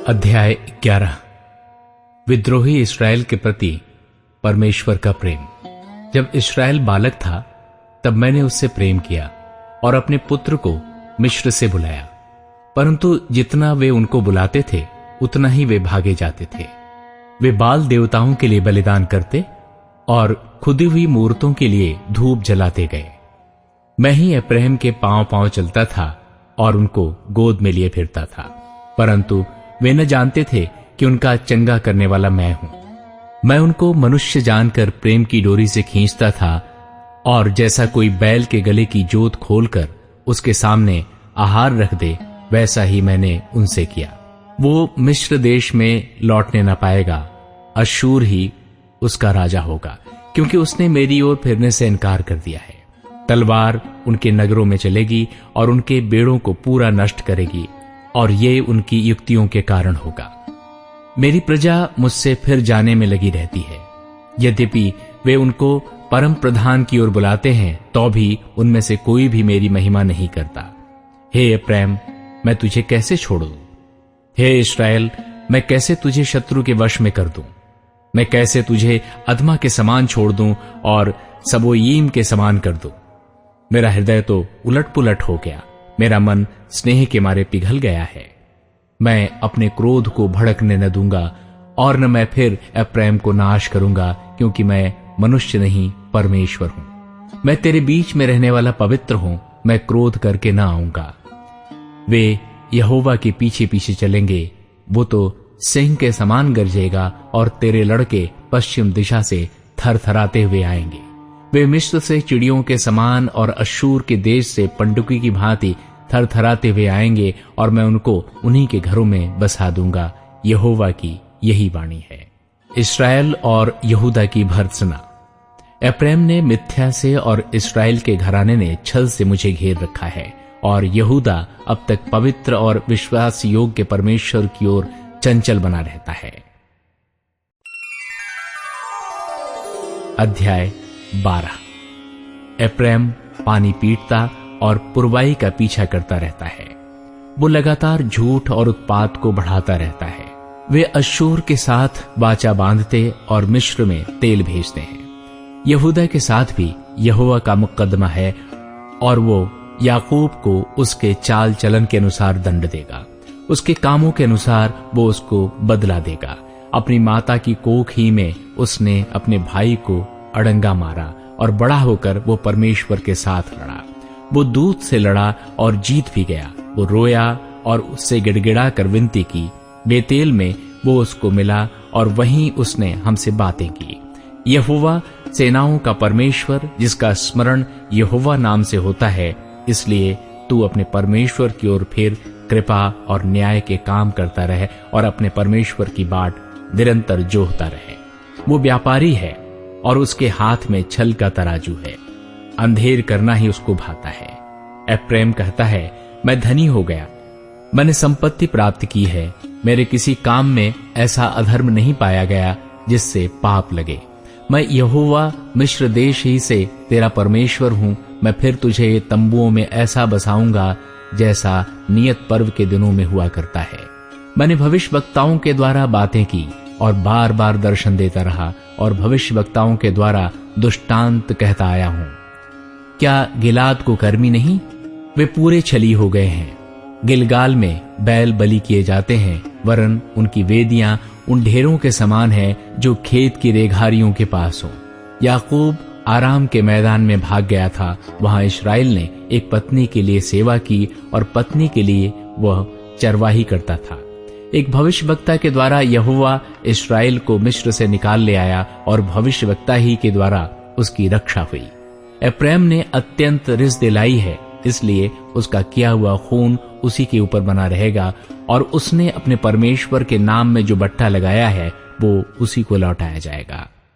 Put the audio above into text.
अध्याय 11। विद्रोही इस्राएल के प्रति परमेश्वर का प्रेम। जब इस्राएल बालक था तब मैंने उससे प्रेम किया और अपने पुत्र को मिस्र से बुलाया, परंतु जितना वे उनको बुलाते थे उतना ही वे भागे जाते थे। वे बाल देवताओं के लिए बलिदान करते और खुदी हुई मूर्तों के लिए धूप जलाते गए। मैं ही एप्रैम के पांव पांव चलता था और उनको गोद में लिए फिरता था, परंतु वे न जानते थे कि उनका चंगा करने वाला मैं हूं। मैं उनको मनुष्य जानकर प्रेम की डोरी से खींचता था, और जैसा कोई बैल के गले की जोत खोलकर उसके सामने आहार रख दे, वैसा ही मैंने उनसे किया। वो मिस्र देश में लौटने न पाएगा, अश्शूर ही उसका राजा होगा, क्योंकि उसने मेरी ओर फिरने से इनकार कर दिया है। तलवार उनके नगरों में चलेगी और उनके बेड़ों को पूरा नष्ट करेगी, और ये उनकी युक्तियों के कारण होगा। मेरी प्रजा मुझसे फिर जाने में लगी रहती है। यद्यपि वे उनको परम प्रधान की ओर बुलाते हैं, तो भी उनमें से कोई भी मेरी महिमा नहीं करता। हे एप्रैम, मैं तुझे कैसे छोड़ दूं? हे इस्राएल, मैं कैसे तुझे शत्रु के वश में कर दूं? मैं कैसे तुझे अदमा के समान छोड़ दूं और सबोयीम के समान कर दूं? मेरा हृदय तो उलट पुलट हो गया, मेरा मन स्नेह के मारे पिघल गया है। मैं अपने क्रोध को भड़कने न दूंगा, और न मैं फिर एप्रैम को नाश करूंगा, क्योंकि मैं मनुष्य नहीं परमेश्वर हूं। मैं तेरे बीच में रहने वाला पवित्र हूं, मैं क्रोध करके ना आऊंगा। वे यहोवा के पीछे पीछे चलेंगे, वो तो सिंह के समान गरजेगा, और तेरे लड़के पश्चिम दिशा से थरथराते हुए आएंगे। वे मिस्र से चिड़ियों के समान और अश्शूर के देश से पंडुकी की भांति थरथराते हुए आएंगे, और मैं उनको उन्हीं के घरों में बसा दूंगा। यहोवा की यही वाणी है। इस्राएल और यहूदा की भर्त्सना। एप्रैम ने मिथ्या से और इस्राएल के घराने ने छल से मुझे घेर रखा है, और यहूदा अब तक पवित्र और विश्वास योग्य परमेश्वर की ओर चंचल बना रहता है। अध्याय 12। एप्रैम पानी पीटता और पुरवाई का पीछा करता रहता है। वो लगातार झूठ और उत्पात को बढ़ाता रहता है। वे अश्शूर के साथ वाचा बांधते और मिस्र में तेल भेजते हैं। यहूदा के साथ भी यहोवा का मुकदमा है, और वो याकूब को उसके चाल चलन के अनुसार दंड देगा। उसके कामों के अनुसार वो उसको बदला देगा। अपनी माता की कोख ही में उसने अपने भाई को अड़ंगा मारा, और बड़ा होकर वो परमेश्वर के साथ लड़ा। वो दूत से लड़ा और जीत भी गया। वो रोया और उससे गिड़गिड़ा कर विनती की। बेतेल में वो उसको मिला, और वहीं उसने हमसे बातें की। यहोवा सेनाओं का परमेश्वर, जिसका स्मरण यहोवा नाम से होता है, इसलिए तू अपने परमेश्वर की ओर फिर कृपा और न्याय के काम करता रहे, और अपने परमेश्वर की बाट निरंतर जोहता रहे। वो व्यापारी है और उसके हाथ में छल का तराजू है। अंधेर करना ही उसको भाता है। एप्रैम कहता है, मैं धनी हो गया, मैंने संपत्ति प्राप्त की है। मेरे किसी काम में ऐसा अधर्म नहीं पाया गया जिससे पाप लगे। मैं यहोवा मिस्र देश ही से तेरा परमेश्वर हूं। मैं फिर तुझे तंबुओं में ऐसा बसाऊंगा जैसा नियत पर्व के दिनों में हुआ करता है। मैंने भविष्यवक्ताओं के द्वारा बातें की और बार बार दर्शन देता रहा, और भविष्यवक्ताओं के द्वारा दुष्टांत कहता आया हूं। क्या गिलाद को कर्मी नहीं? वे पूरे छली हो गए हैं। गिलगाल में बैल बलि किए जाते हैं, वरन उनकी वेदियां उन ढेरों के समान है जो खेत की रेघारियों के पास हो। याकूब आराम के मैदान में भाग गया था। वहां इस्राएल ने एक पत्नी के लिए सेवा की, और पत्नी के लिए वह चरवाही करता था। एक भविष्यवक्ता के द्वारा यहोवा इस्राएल को मिस्र से निकाल ले आया, और भविष्यवक्ता ही के द्वारा उसकी रक्षा हुई। एप्रैम ने अत्यंत रिस दिलाई है, इसलिए उसका किया हुआ खून उसी के ऊपर बना रहेगा, और उसने अपने परमेश्वर के नाम में जो बट्टा लगाया है वो उसी को लौटाया जाएगा।